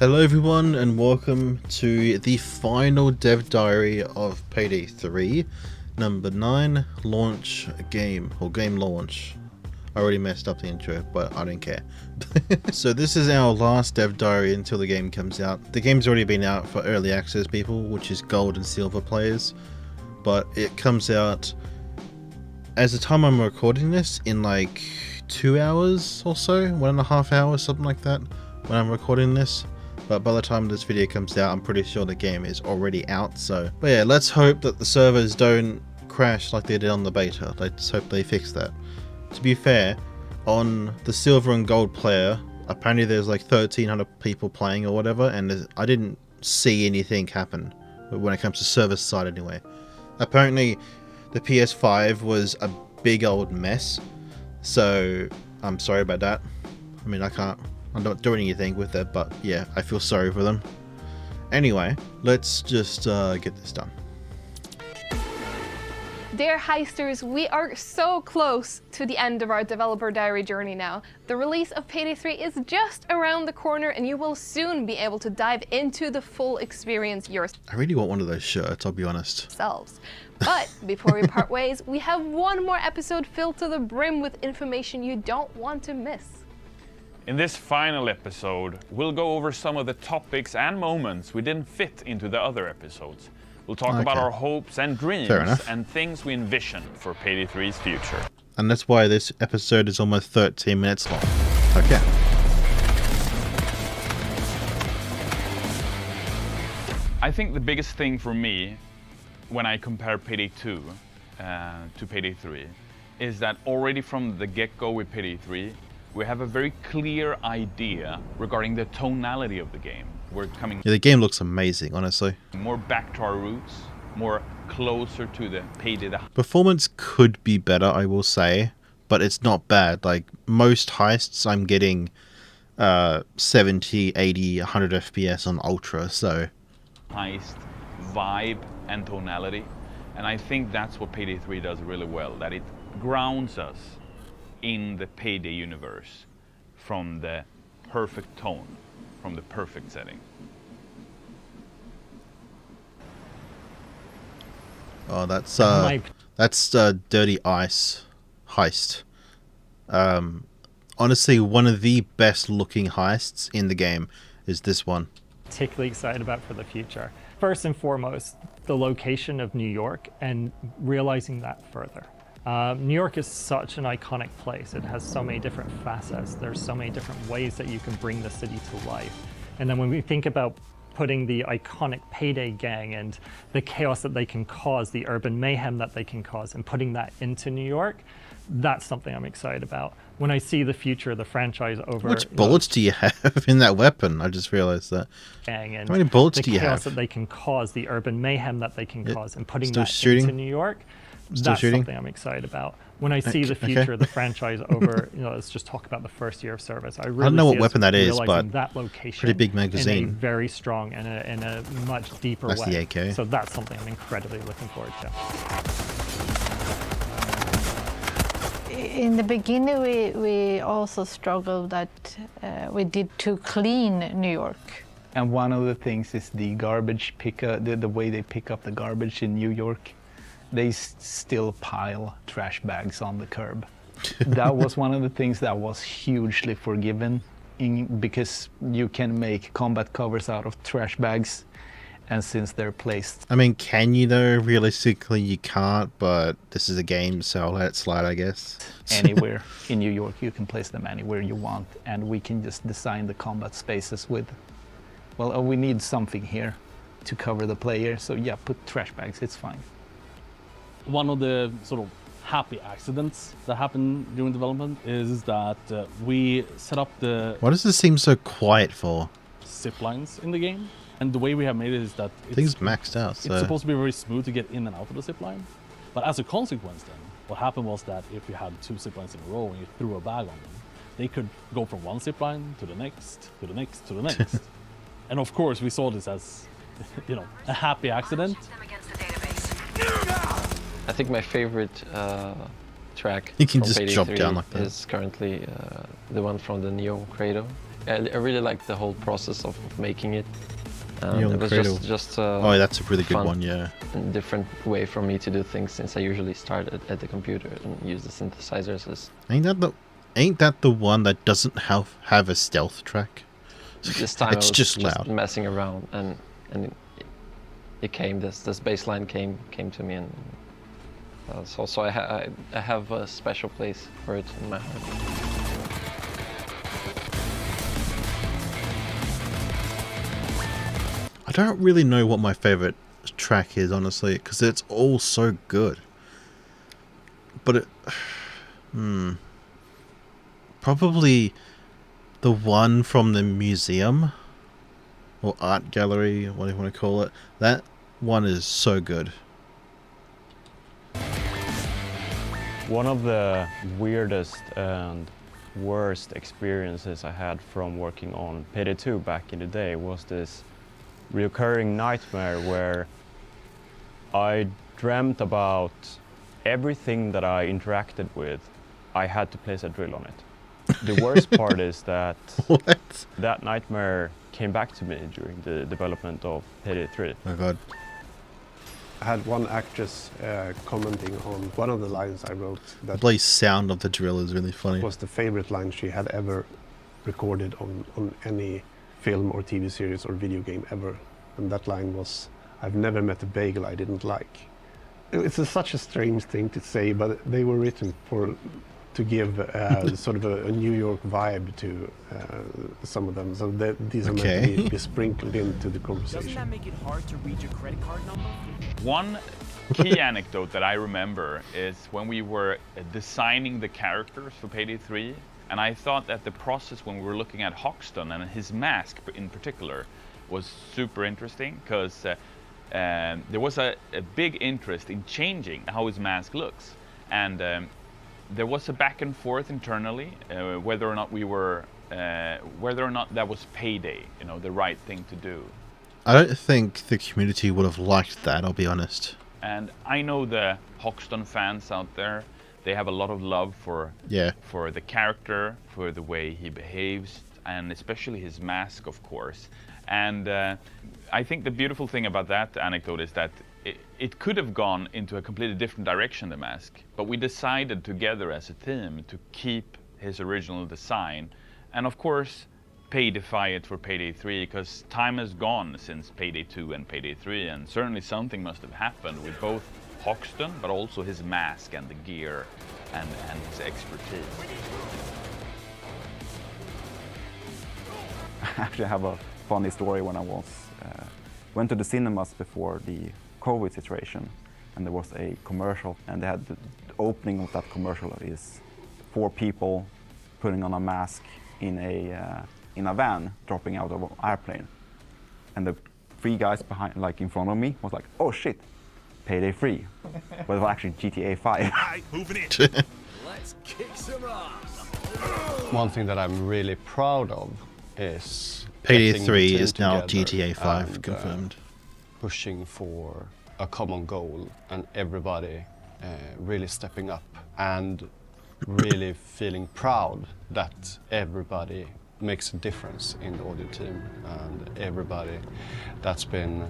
Hello everyone and welcome to the final dev diary of Payday 3, number 9, launch game, or game launch. I already messed up the intro, but I don't care. So this is our last dev diary until the game comes out. The game's already been out for early access people, which is gold and silver players, but it comes out as the time I'm recording this in like 2 hours or so, 1.5 hours, something like that, when I'm recording this. But by the time this video comes out, I'm pretty sure the game is already out. So, but yeah, let's hope that the servers don't crash like they did on the beta. Let's hope they fix that. To be fair, on the silver and gold player, apparently there's like 1,300 people playing or whatever, and I didn't see anything happen when it comes to server side anyway. Apparently the PS5 was a big old mess, so I'm sorry about that. I mean, I'm not doing anything with it, but yeah, I feel sorry for them. Anyway, let's just get this done. Dear Heisters, we are so close to the end of our developer diary journey now. The release of Payday 3 is just around the corner and you will soon be able to dive into the full experience yourselves. I really want one of those shirts, I'll be honest. But before we part ways, we have one more episode filled to the brim with information you don't want to miss. In this final episode, we'll go over some of the topics and moments we didn't fit into the other episodes. We'll talk about our hopes and dreams and things we envision for Payday 3's future. And that's why this episode is almost 13 minutes long. Okay. I think the biggest thing for me when I compare Payday 2 to Payday 3 is that already from the get-go with Payday 3, we have a very clear idea regarding the tonality of the game. We're coming the game looks amazing, honestly. More back to our roots, more closer to the Payday. Performance could be better, I will say, but it's not bad. Like most heists, I'm getting 70, 80, 100 FPS on Ultra, so. Heist, vibe, and tonality. And I think that's what Payday 3 does really well, that it grounds us in the Payday universe from the perfect tone, from the perfect setting. Oh, that's Dirty Ice heist. Honestly, one of the best looking heists in the game is this one. Particularly excited about for the future. First and foremost, the location of New York and realizing that further. New York is such an iconic place. It has so many different facets. There's so many different ways that you can bring the city to life. And then when we think about putting the iconic Payday gang and the chaos that they can cause, the urban mayhem that they can cause, and putting that into New York, that's something I'm excited about. When I see the future of the franchise over... Which bullets do you have in that weapon? I just realized that. And how many bullets do you have? The chaos that they can cause, the urban mayhem that they can cause, and putting that shooting? into New York, that's something I'm excited about. When I see the future of the franchise over, let's just talk about the first year of service. I don't know what weapon that is, but that location pretty big magazine. In a very strong and in a much deeper way. That's the AK. So that's something I'm incredibly looking forward to. In the beginning, we also struggled that we did too clean New York. And one of the things is the garbage the way they pick up the garbage in New York. They still pile trash bags on the curb. That was one of the things that was hugely forgiven because you can make combat covers out of trash bags, and since they're placed. I mean, can you though? Realistically, you can't, but this is a game, so I'll let it slide, I guess. Anywhere in New York, you can place them anywhere you want, and we can just design the combat spaces with, well, we need something here to cover the player, so yeah, put trash bags, it's fine. One of the sort of happy accidents that happened during development is that we set up the... Why does this seem so quiet for? ...zip lines in the game. And the way we have made it is that things maxed out, so... It's supposed to be very smooth to get in and out of the zip line. But as a consequence then, what happened was that if you had 2 zip lines in a row and you threw a bag on them, they could go from one zip line to the next, to the next, to the next. And of course we saw this as, a happy accident. I think my favorite track you can from just Payday jump 3 down like that. is currently the one from the Neo Credo. I really liked the whole process of making it. Young It was Cradle. just Oh, that's a really good fun one, yeah. and different way for me to do things, since I usually start at the computer and use the synthesizers as Ain't that the one that doesn't have a stealth track? this time. It's I was just loud. messing around, and it came. This bass line came to me, and so I have a special place for it in my heart. I don't really know what my favorite track is, honestly, because it's all so good. But it, probably the one from the museum or art gallery, what do you want to call it. That one is so good. One of the weirdest and worst experiences I had from working on Payday 2 back in the day was this recurring nightmare where I dreamt about everything that I interacted with, I had to place a drill on it. The worst part is that What? that nightmare came back to me during the development of Payday 3. Oh my god. I had one actress commenting on one of the lines I wrote The that bloody sound of the drill is really funny. was the favorite line she had ever recorded on any film or TV series or video game ever. And that line was, "I've never met a bagel I didn't like." It's such a strange thing to say, but they were written to give sort of a New York vibe to some of them. So these are meant to be sprinkled into the conversation. Doesn't that make it hard to read your credit card number? One key anecdote that I remember is when we were designing the characters for Payday 3, and I thought that the process when we were looking at Hoxton and his mask in particular was super interesting, because there was a big interest in changing how his mask looks, and there was a back and forth internally whether or not that was Payday, you know, the right thing to do. I don't think the community would have liked that, I'll be honest. And I know the Hoxton fans out there, they have a lot of love for the character, for the way he behaves, and especially his mask, of course. And I think the beautiful thing about that anecdote is that it could have gone into a completely different direction, the mask, but we decided together as a team to keep his original design, and of course paydify it for Payday 3, because time has gone since Payday 2 and Payday 3, and certainly something must have happened with both Hoxton, but also his mask and the gear and his expertise. I actually have a funny story. When I went to the cinemas before the COVID situation, and there was a commercial, and they had the opening of that commercial is 4 people putting on a mask in a van dropping out of an airplane, and the 3 guys behind, like in front of me, was like, "Oh shit, Payday 3," but it was actually GTA 5. Moving in. Let's kick some ass. One thing that I'm really proud of is Payday getting the 3 team is now together GTA 5 and, confirmed. Pushing for a common goal, and everybody really stepping up and really feeling proud that everybody makes a difference in the audio team, and everybody that's been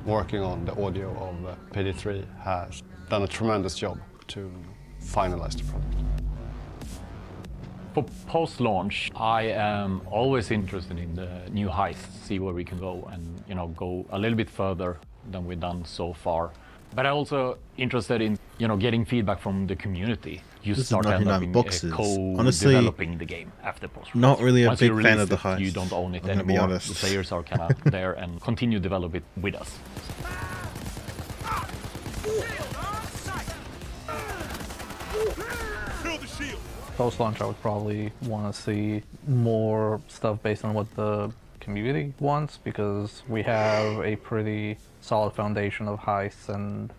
working on the audio of Payday 3 has done a tremendous job to finalize the product. For post-launch, I am always interested in the new Heist, see where we can go and, you know, go a little bit further than we've done so far. But I'm also interested in, you know, getting feedback from the community. You This is start 99 boxes. Honestly, co-developing the game after post. not really a Once you big fan release of the it, Heist. You don't own it I'm gonna be anymore. honest. The players are kind of there and continue to develop it with us. Post-launch, I would probably want to see more stuff based on what the community wants, because we have a pretty solid foundation of heists and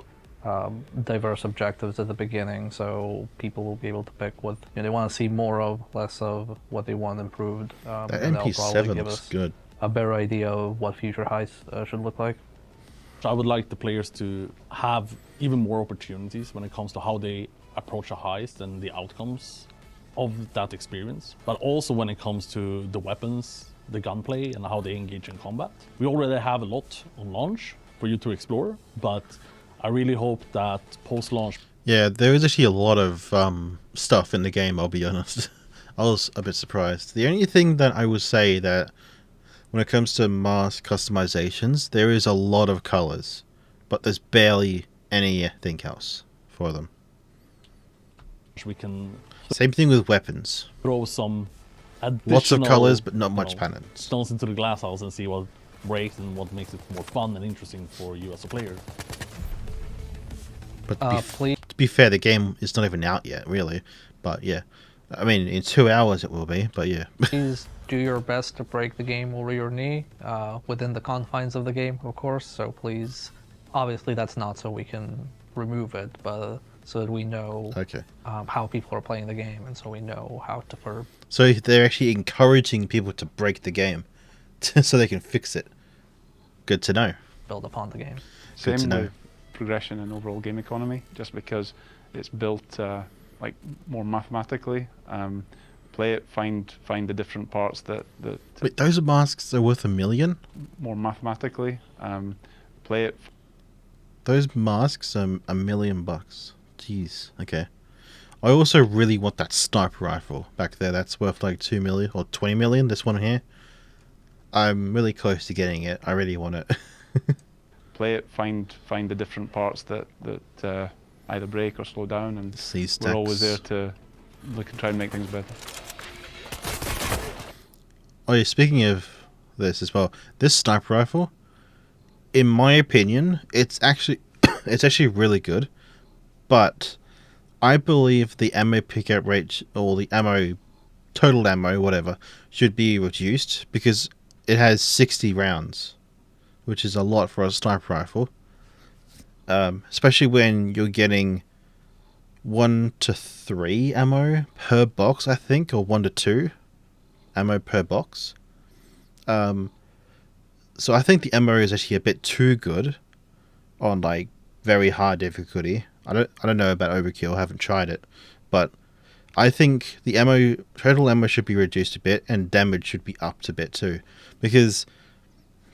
diverse objectives at the beginning, so people will be able to pick what they want to see more of, less of what they want improved. That and that'll probably MP7 give looks us good. a better idea of what future heists should look like. So I would like the players to have even more opportunities when it comes to how they approach a heist and the outcomes of that experience, but also when it comes to the weapons, the gunplay, and how they engage in combat. We already have a lot on launch for you to explore, but I really hope that post-launch... Yeah, there is actually a lot of stuff in the game, I'll be honest. I was a bit surprised. The only thing that I would say that when it comes to mask customizations, there is a lot of colors, but there's barely anything else for them. We can... Same thing with weapons. Throw some additional... Lots of colors, but not much patterns. Stones into the glass house and see what breaks and what makes it more fun and interesting for you as a player. But to be fair, the game is not even out yet, really. But yeah, I mean, in 2 hours it will be, but yeah. Please do your best to break the game over your knee, within the confines of the game, of course. So please, obviously that's not so we can remove it, but so that we know how people are playing the game, and so we know how to... So they're actually encouraging people to break the game, so they can fix it. Good to know. Build upon the game. Good to know. Progression and overall game economy, just because it's built like more mathematically. Play it, find the different parts that Wait, those masks are worth $1 million? More mathematically. Play it. Those masks are $1 million. Jeez. Okay. I also really want that sniper rifle back there. That's worth like 2 million or 20 million. This one here. I'm really close to getting it. I really want it. Play it, find the different parts that either break or slow down, and we're always there to look and try and make things better. Oh yeah, speaking of this as well, this sniper rifle, in my opinion, it's actually really good, but I believe the ammo pickup rate, or the ammo, total ammo, whatever, should be reduced because it has 60 rounds. Which is a lot for a sniper rifle, especially when you're getting 1 to 3 ammo per box, I think, or 1 to 2 ammo per box. So I think the ammo is actually a bit too good on like very hard difficulty. I don't know about overkill. I haven't tried it, but I think the total ammo should be reduced a bit, and damage should be upped a bit too, because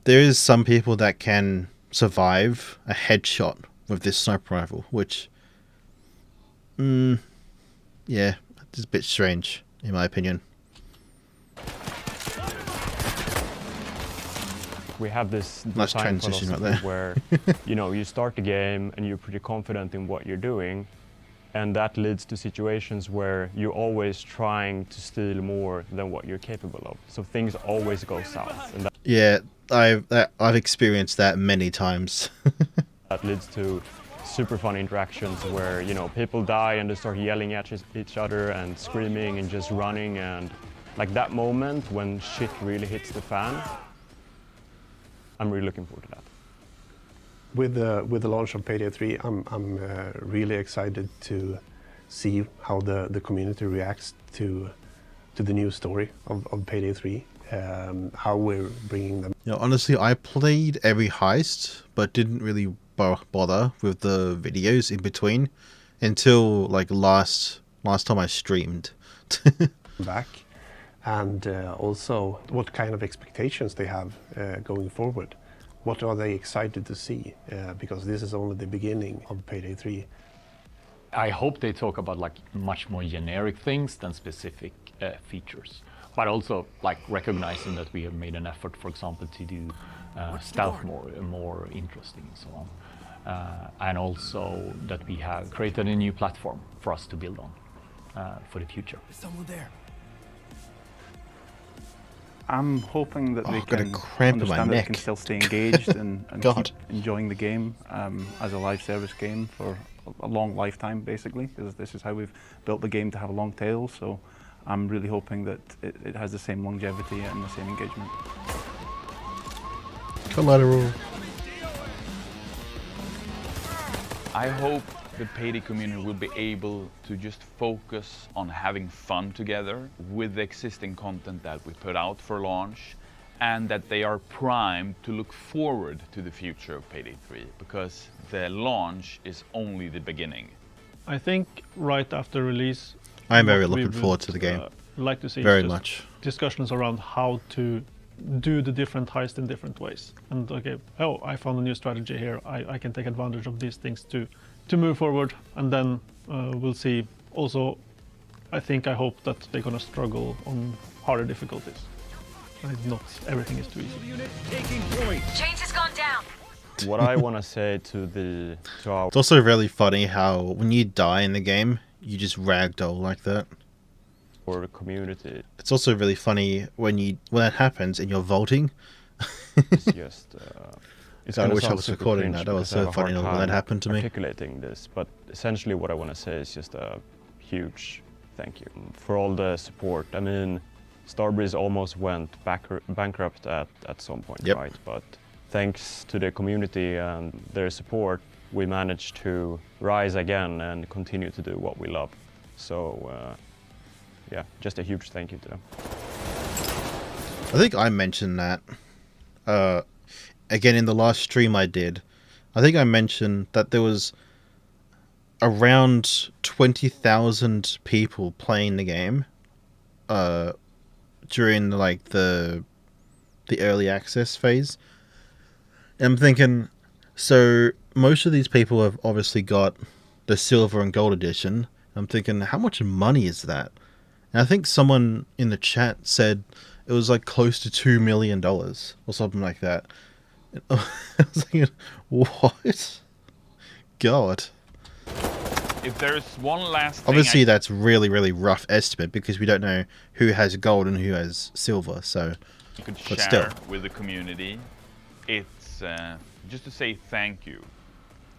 there is some people that can survive a headshot with this sniper rifle, which, yeah, it's a bit strange, in my opinion. We have this nice design transition right philosophy there. where, you know, you start the game and you're pretty confident in what you're doing, and that leads to situations where you're always trying to steal more than what you're capable of. So things always go south. And yeah. I've experienced that many times. That leads to super fun interactions where, you know, people die and they start yelling at each other and screaming and just running, and like that moment when shit really hits the fan. I'm really looking forward to that. With the launch of Payday 3, I'm really excited to see how the community reacts to the new story of Payday 3. How we're bringing them. You know, honestly, I played every heist, but didn't really bother with the videos in between until like last time I streamed. Back, and also what kind of expectations they have going forward. What are they excited to see? Because this is only the beginning of Payday 3. I hope they talk about like much more generic things than specific features. But also like recognizing that we have made an effort, for example, to do stealth more interesting and so on. And also that we have created a new platform for us to build on for the future. There's someone there. I'm hoping that they got a can cramp in my understand that they neck. can still stay engaged and God. keep enjoying the game as a live service game for a long lifetime, basically, because this is how we've built the game to have a long tail. So I'm really hoping that it has the same longevity and the same engagement. Collateral. I hope the Payday community will be able to just focus on having fun together with the existing content that we put out for launch, and that they are primed to look forward to the future of Payday 3, because the launch is only the beginning. I think right after release, I'm very what we looking forward to the game. Like to see Very just much. discussions around how to do the different heists in different ways. And okay, oh, I found a new strategy here. I can take advantage of these things to move forward. And then we'll see. Also, I hope that they're gonna struggle on harder difficulties. And not everything is too easy. Change has gone down. What I want to say to our... It's also really funny how when you die in the game, you just ragdoll like that. For the community. It's also really funny when that happens and you're vaulting. It's just... It's I gonna wish I sound was super recording cringe that. That was because I so have a hard funny when time that happened to me. articulating this, but essentially what I want to say is just a huge thank you for all the support. I mean, Starbreeze almost went bankrupt at some point, Yep. right? But thanks to the community and their support, we managed to rise again and continue to do what we love. So, yeah, just a huge thank you to them. I think I mentioned that again in the last stream I did. I think I mentioned that there was around 20,000 people playing the game during the early access phase. And I'm thinking, so most of these people have obviously got the silver and gold edition. I'm thinking, how much money is that? And I think someone in the chat said it was like close to $2 million or something like that. And I was thinking, what? God. If there's one last thing Obviously, that's really, really rough estimate because we don't know who has gold and who has silver. So, you could but share still. with the community, it's just to say thank you.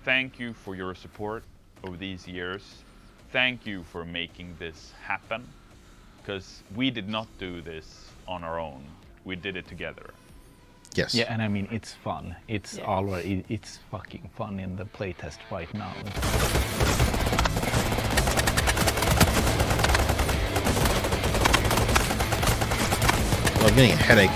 Thank you for your support over these years. Thank you for making this happen, because we did not do this on our own. We did it together. Yes. Yeah, and I mean, it's fun. It's already, it's fucking fun in the playtest right now. I'm getting a headache.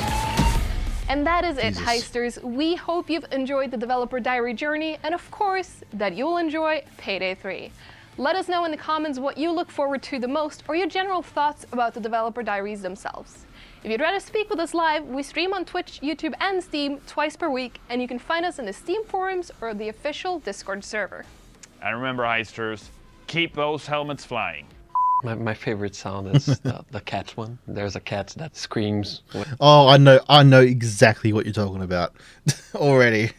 And that is it, Jesus. Heisters. We hope you've enjoyed the developer diary journey, and of course, that you'll enjoy Payday 3. Let us know in the comments what you look forward to the most, or your general thoughts about the developer diaries themselves. If you'd rather speak with us live, we stream on Twitch, YouTube, and Steam twice per week, and you can find us in the Steam forums or the official Discord server. And remember, Heisters, keep those helmets flying. My favorite sound is the cat one. There's a cat that screams. Oh, I know exactly what you're talking about already.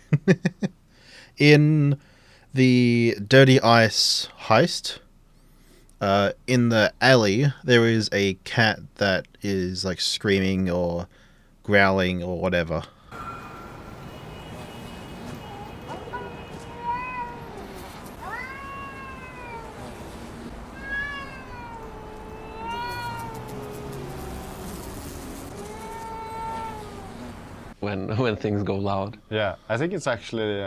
In the Dirty Ice heist, in the alley, there is a cat that is like screaming or growling or whatever. When things go loud. Yeah, I think it's actually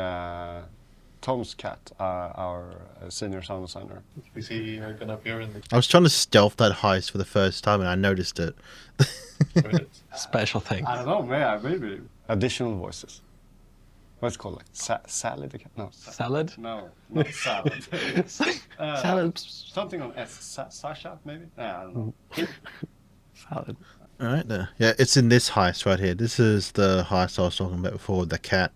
Tom's cat, our senior sound designer. Is he gonna appear in the... I was trying to stealth that heist for the first time and I noticed it. Special thanks. I don't know, maybe. Additional voices. What's it called? Like salad? No. Salad? No, not salad. Salad. Something on S. Sasha, maybe? I don't know. Salad. Alright there. Yeah, it's in this heist right here. This is the heist I was talking about before with the cat.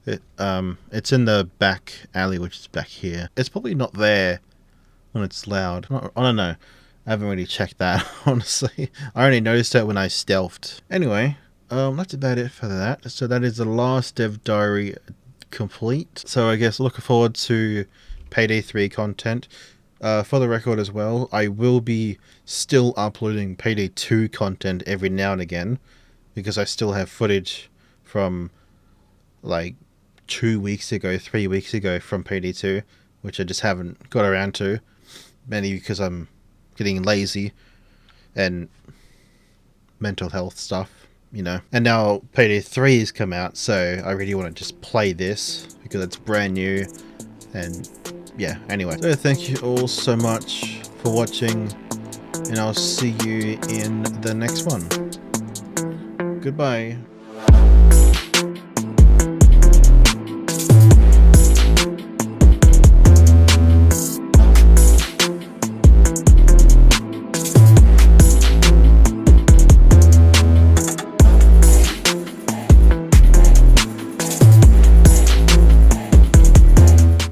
It's in the back alley, which is back here. It's probably not there when it's loud. I don't know. I haven't really checked that, honestly. I only noticed it when I stealthed. Anyway, that's about it for that. So that is the last dev diary complete. So I guess looking forward to Payday 3 content. For the record as well, I will be still uploading Payday 2 content every now and again, because I still have footage from like 2 weeks ago, 3 weeks ago from Payday 2, which I just haven't got around to, mainly because I'm getting lazy and mental health stuff, you know. And now Payday 3 has come out, so I really want to just play this because it's brand new. And yeah, anyway, so thank you all so much for watching, and I'll see you in the next one. Goodbye.